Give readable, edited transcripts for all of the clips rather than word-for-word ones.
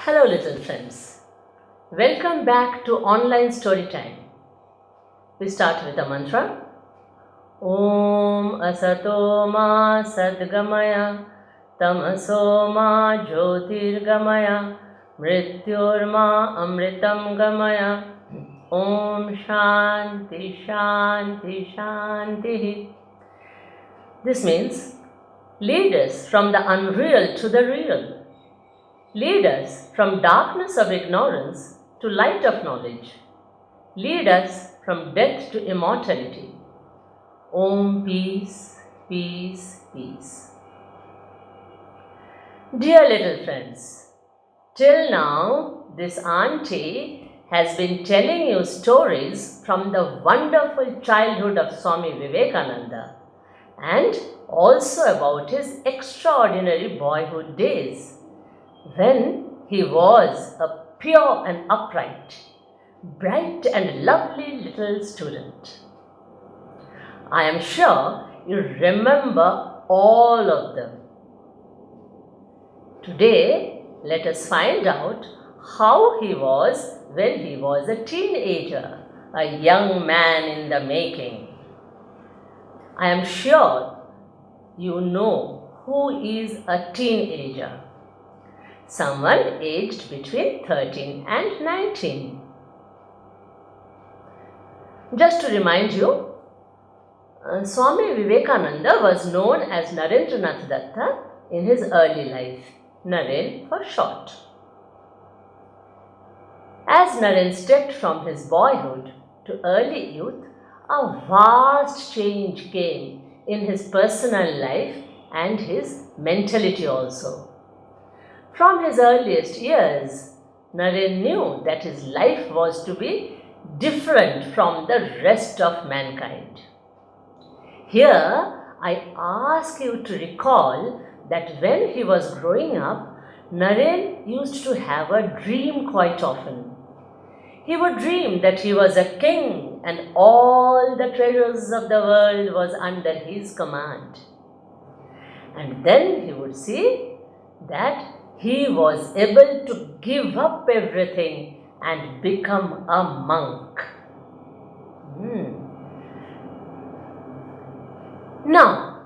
Hello little friends, welcome back to online story time. We start with a mantra. Om asato ma sadgamaya tamaso ma jyotirgamaya mrityur ma amritam gamaya. Om shanti shanti shanti. This means lead us from the unreal to the real. Lead us from darkness of ignorance to light of knowledge. Lead us from death to immortality. Om peace, peace, peace. Dear little friends, till now this auntie has been telling you stories from the wonderful childhood of Swami Vivekananda and also about his extraordinary boyhood days, when he was a pure and upright, bright and lovely little student. I am sure you remember all of them. Today, let us find out how he was when he was a teenager, a young man in the making. I am sure you know who is a teenager. Someone aged between 13 and 19. Just to remind you, Swami Vivekananda was known as Narendranath Datta in his early life, Naren for short. As Naren stepped from his boyhood to early youth, a vast change came in his personal life and his mentality also. From his earliest years, Naren knew that his life was to be different from the rest of mankind. Here, I ask you to recall that when he was growing up, Naren used to have a dream quite often. He would dream that he was a king and all the treasures of the world was under his command. And then he would see that he was able to give up everything and become a monk. Now,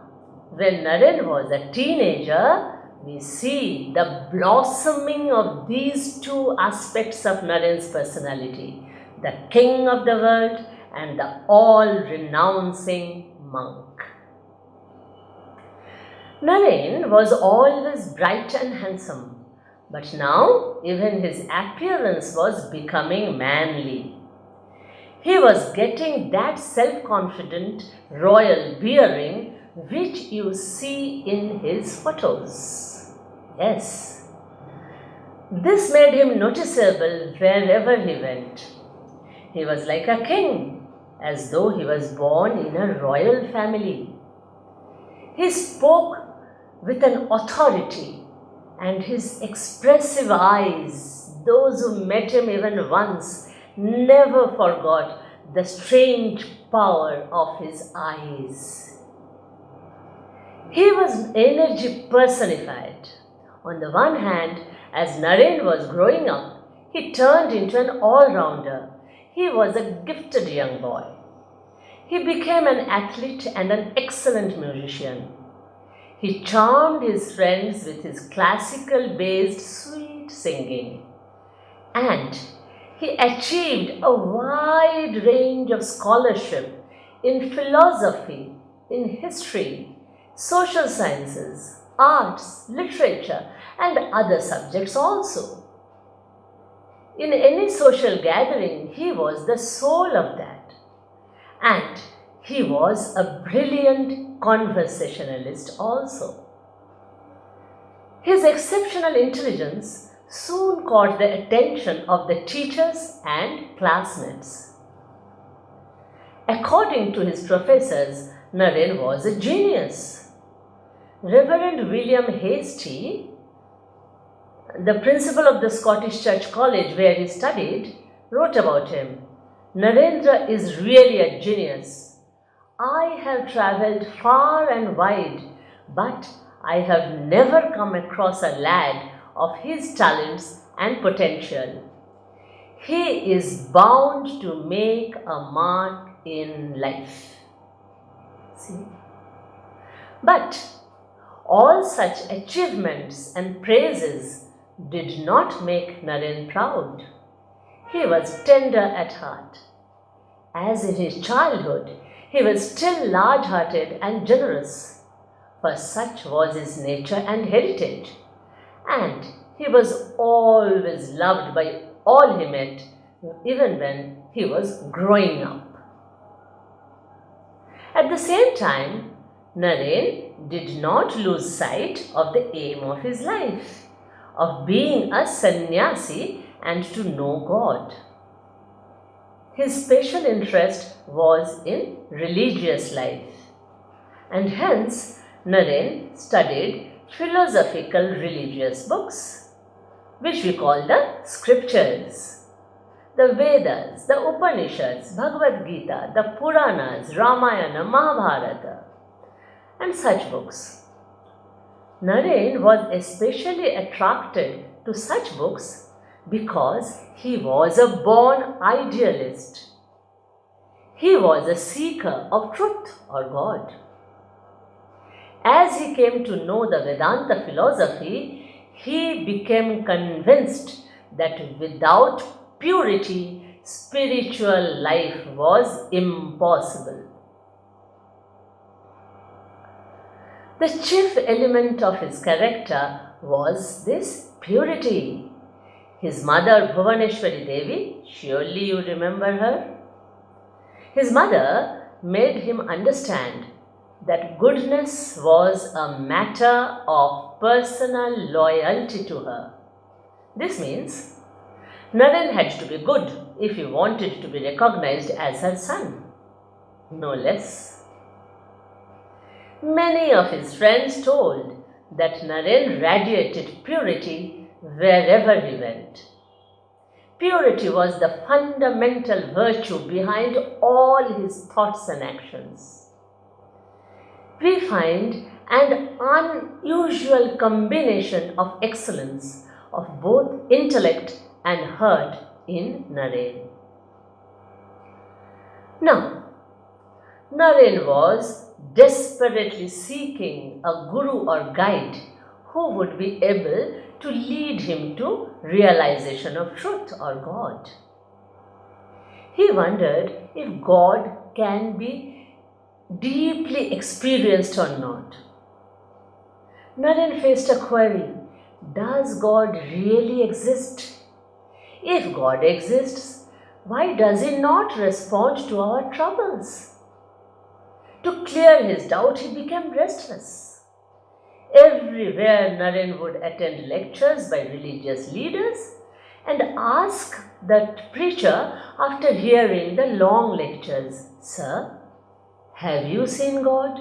when Naren was a teenager, we see the blossoming of these two aspects of Naren's personality, the king of the world and the all-renouncing monk. Naren was always bright and handsome, but now even his appearance was becoming manly. He was getting that self-confident royal bearing which you see in his photos. Yes, this made him noticeable wherever he went. He was like a king, as though he was born in a royal family. He spoke with an authority, and his expressive eyes, those who met him even once, never forgot the strange power of his eyes. He was energy personified. On the one hand, as Naren was growing up, he turned into an all-rounder. He was a gifted young boy. He became an athlete and an excellent musician. He charmed his friends with his classical-based sweet singing. And he achieved a wide range of scholarship in philosophy, in history, social sciences, arts, literature, and other subjects also. In any social gathering, he was the soul of that. And he was a brilliant conversationalist also. His exceptional intelligence soon caught the attention of the teachers and classmates. According to his professors, Naren was a genius. Reverend William Hastie, the principal of the Scottish Church College where he studied, wrote about him, "Narendra is really a genius. I have travelled far and wide, but I have never come across a lad of his talents and potential. He is bound to make a mark in life." See? But all such achievements and praises did not make Naren proud. He was tender at heart. As in his childhood, he was still large-hearted and generous, for such was his nature and heritage, and he was always loved by all he met, even when he was growing up. At the same time, Naren did not lose sight of the aim of his life, of being a sannyasi and to know God. His special interest was in religious life, and hence Naren studied philosophical religious books, which we call the scriptures, the Vedas, the Upanishads, Bhagavad Gita, the Puranas, Ramayana, Mahabharata, and such books. Naren was especially attracted to such books because he was a born idealist. He was a seeker of truth or God. As he came to know the Vedanta philosophy, he became convinced that without purity, spiritual life was impossible. The chief element of his character was this purity. His mother, Bhuvaneshwari Devi, surely you remember her. His mother made him understand that goodness was a matter of personal loyalty to her. This means Naren had to be good if he wanted to be recognized as her son, no less. Many of his friends told that Naren radiated purity wherever he went. Purity was the fundamental virtue behind all his thoughts and actions. We find an unusual combination of excellence of both intellect and heart in Naren. Now, Naren was desperately seeking a guru or guide who would be able to lead him to realization of truth or God. He wondered if God can be deeply experienced or not. Naren faced a query: does God really exist? If God exists, why does he not respond to our troubles? To clear his doubt, he became restless. Everywhere Naren would attend lectures by religious leaders and ask the preacher after hearing the long lectures, "Sir, have you seen God?"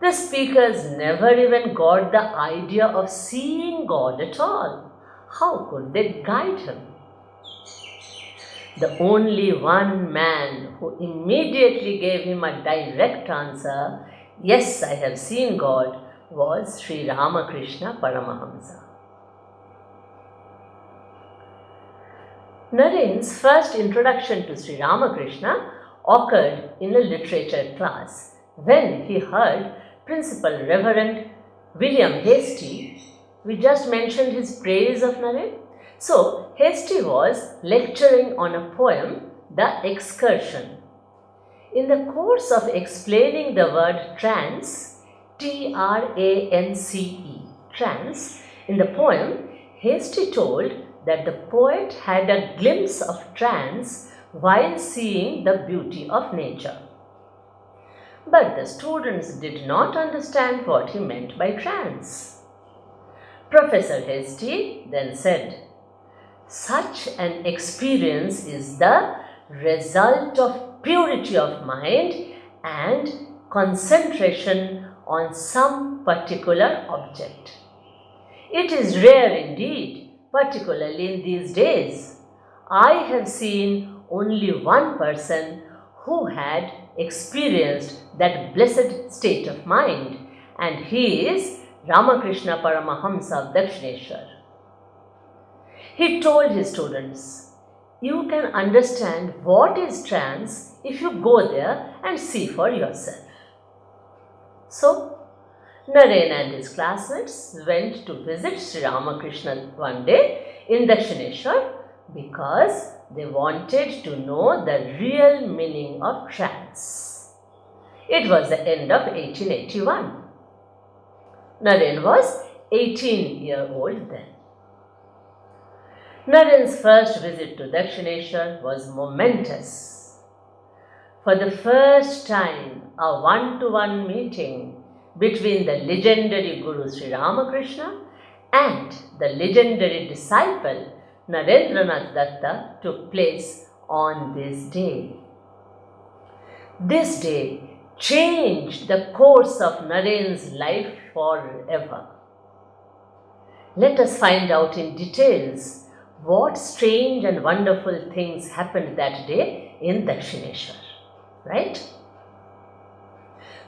The speakers never even got the idea of seeing God at all. How could they guide him? The only one man who immediately gave him a direct answer, "Yes, I have seen God," was SriRamakrishna Paramahamsa. Naren's first introduction to SriRamakrishna occurred in a literature class when he heard Principal Reverend William Hastie. We just mentioned his praise of Naren. So, Hasty was lecturing on a poem, The Excursion. In the course of explaining the word trance, Trance, trance, in the poem, Hasty told that the poet had a glimpse of trance while seeing the beauty of nature. But the students did not understand what he meant by trance. Professor Hasty then said, "Such an experience is the result of purity of mind and concentration on some particular object. It is rare indeed, particularly in these days. I have seen only one person who had experienced that blessed state of mind, and he is Ramakrishna Paramahamsa of Dakshineshwar. He told his students, you can understand what is trance if you go there and see for yourself." So, Naren and his classmates went to visit SriRamakrishna one day in Dakshineshwar because they wanted to know the real meaning of trance. It was the end of 1881. Naren was 18-year-old then. Naren's first visit to Dakshineshwar was momentous. For the first time, a one-to-one meeting between the legendary Guru SriRamakrishna and the legendary disciple Narendranath Datta took place on this day. This day changed the course of Naren's life forever. Let us find out in details what strange and wonderful things happened that day in Dakshineshwar, right?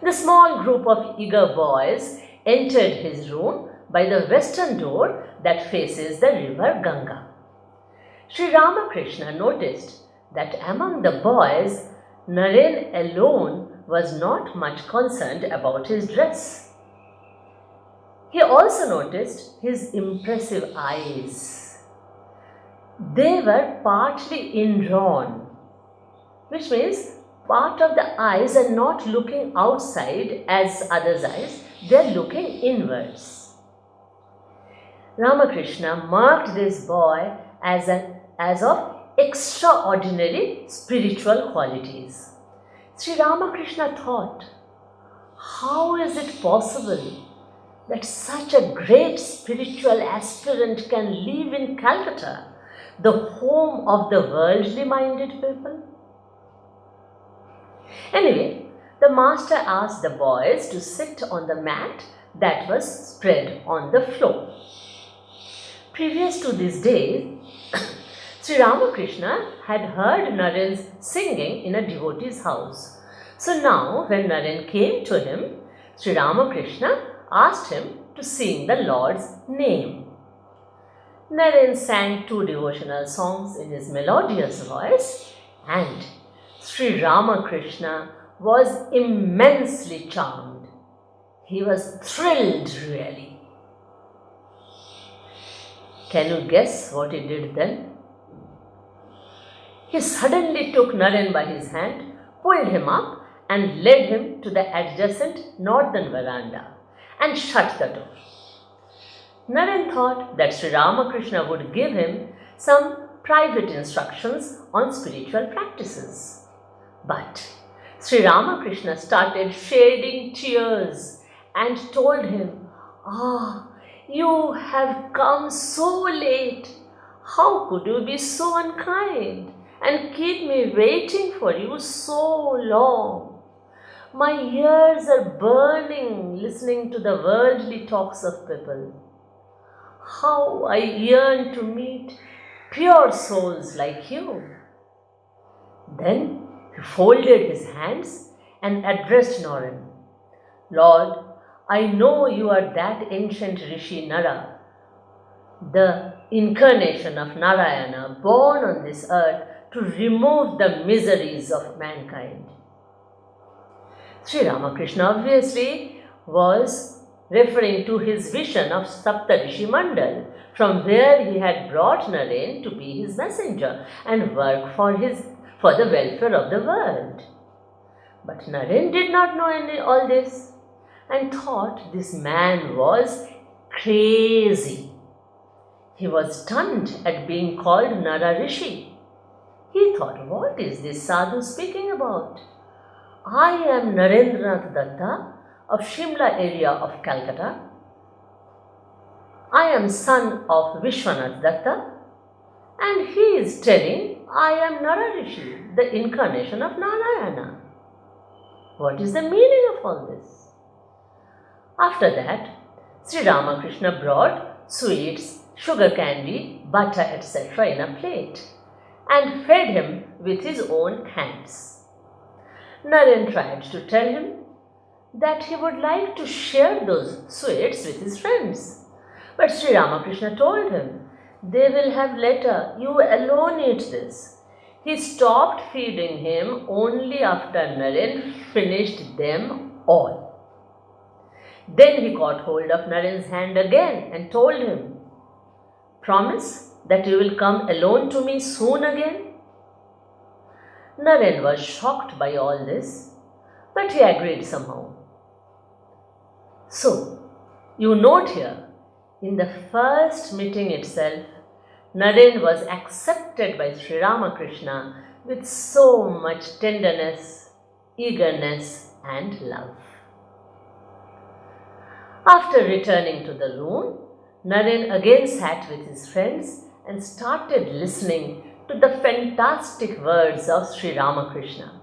The small group of eager boys entered his room by the western door that faces the river Ganga. SriRamakrishna noticed that among the boys, Naren alone was not much concerned about his dress. He also noticed his impressive eyes. They were partly indrawn, which means part of the eyes are not looking outside as others' eyes, they are looking inwards. Ramakrishna marked this boy as of extraordinary spiritual qualities. SriRamakrishna thought, how is it possible that such a great spiritual aspirant can live in Calcutta, the home of the worldly minded people? Anyway, the master asked the boys to sit on the mat that was spread on the floor. Previous to this day, SriRamakrishna had heard Naren's singing in a devotee's house. So now, when Naren came to him, SriRamakrishna asked him to sing the Lord's name. Naren sang 2 devotional songs in his melodious voice, and SriRamakrishna was immensely charmed. He was thrilled, really. Can you guess what he did then? He suddenly took Naren by his hand, pulled him up, and led him to the adjacent northern veranda and shut the door. Naren thought that SriRamakrishna would give him some private instructions on spiritual practices. But SriRamakrishna started shedding tears and told him, you have come so late. How could you be so unkind and keep me waiting for you so long? My ears are burning listening to the worldly talks of people. How I yearn to meet pure souls like you. Then he folded his hands and addressed Naren. Lord, I know you are that ancient Rishi Nara, the incarnation of Narayana, born on this earth to remove the miseries of mankind. SriRamakrishna obviously was referring to his vision of Saptarishi Mandal from where he had brought Naren to be his messenger and work for the welfare of the world. But Naren did not know all this and thought this man was crazy. He was stunned at being called Nara Rishi. He thought, what is this sadhu speaking about? I am Narendranath Datta of Shimla area of Calcutta. I am son of Vishwanath Datta, and he is telling I am Nara Rishi, the incarnation of Narayana. What is the meaning of all this? After that, SriRamakrishna brought sweets, sugar candy, butter, etc. in a plate and fed him with his own hands. Naren tried to tell him that he would like to share those sweets with his friends. But SriRamakrishna told him, they will have later, you alone eat this. He stopped feeding him only after Naren finished them all. Then he caught hold of Naren's hand again and told him, promise that you will come alone to me soon again. Naren was shocked by all this, but he agreed somehow. So, you note here, in the first meeting itself, Naren was accepted by SriRamakrishna with so much tenderness, eagerness and love. After returning to the room, Naren again sat with his friends and started listening to the fantastic words of SriRamakrishna.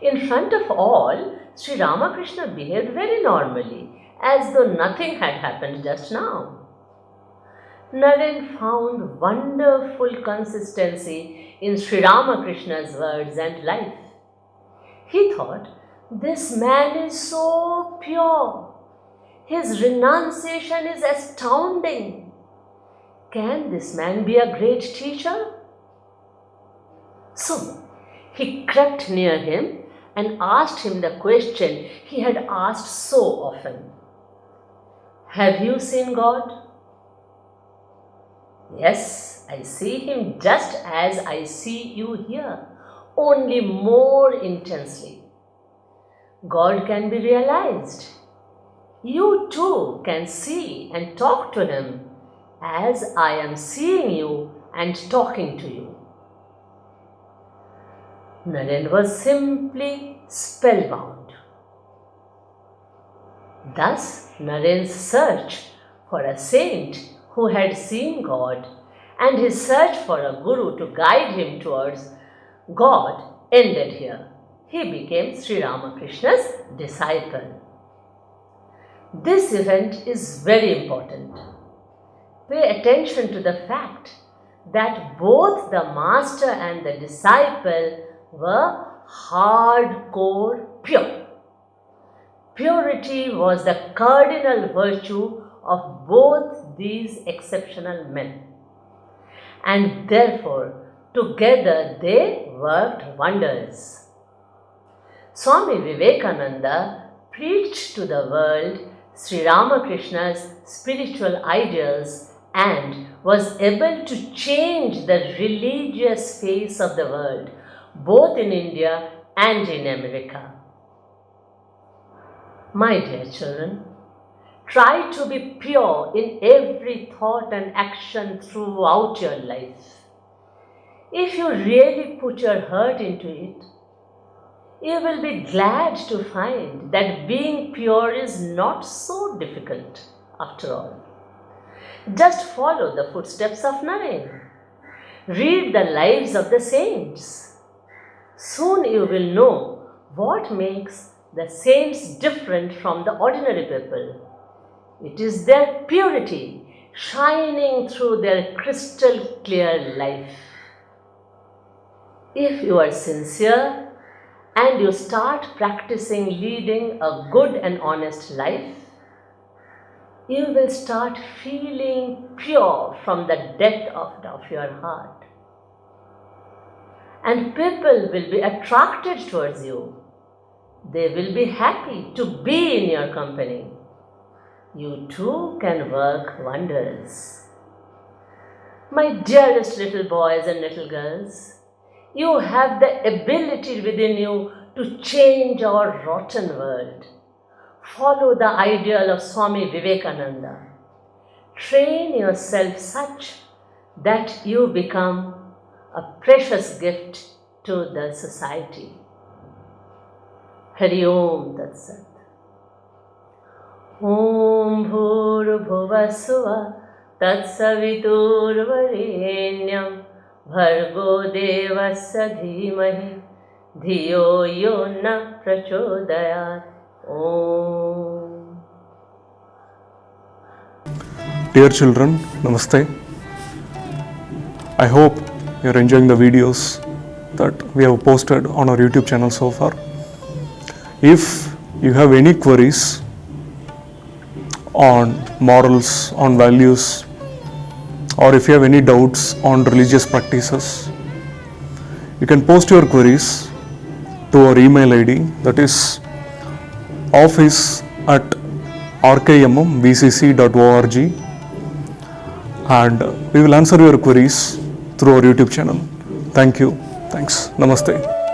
In front of all, SriRamakrishna behaved very normally, as though nothing had happened just now. Naren found wonderful consistency in SriRamakrishna's words and life. He thought, this man is so pure. His renunciation is astounding. Can this man be a great teacher? So, he crept near him and asked him the question he had asked so often. Have you seen God? Yes, I see him just as I see you here, only more intensely. God can be realized. You too can see and talk to him as I am seeing you and talking to you. Naren was simply spellbound. Thus, Naren's search for a saint who had seen God and his search for a guru to guide him towards God ended here. He became SriRamakrishna's disciple. This event is very important. Pay attention to the fact that both the master and the disciple were hardcore pure. Purity was the cardinal virtue of both these exceptional men, and therefore together they worked wonders. Swami Vivekananda preached to the world SriRamakrishna's spiritual ideals and was able to change the religious face of the world, both in India and in America. My dear children, try to be pure in every thought and action throughout your life. If you really put your heart into it, you will be glad to find that being pure is not so difficult after all. Just follow the footsteps of Naren. Read the lives of the saints. Soon you will know what makes the saints different from the ordinary people. It is their purity shining through their crystal clear life. If you are sincere and you start practicing leading a good and honest life, you will start feeling pure from the depth of your heart. And people will be attracted towards you. They will be happy to be in your company. You too can work wonders. My dearest little boys and little girls, you have the ability within you to change our rotten world. Follow the ideal of Swami Vivekananda. Train yourself such that you become a precious gift to the society. Hari Om Tat Sat. Om Bhurbhuvassuva Tatsaviturvarenyam Bhargo Devasya Dhimahi Dhiyo Yo Na Prachodayat. Om. Dear children, Namaste. I hope you are enjoying the videos that we have posted on our YouTube channel so far. If you have any queries on morals, on values, or if you have any doubts on religious practices, you can post your queries to our email ID, that is office@rkmmvcc.org, and we will answer your queries through our YouTube channel. Thank you. Thanks. Namaste.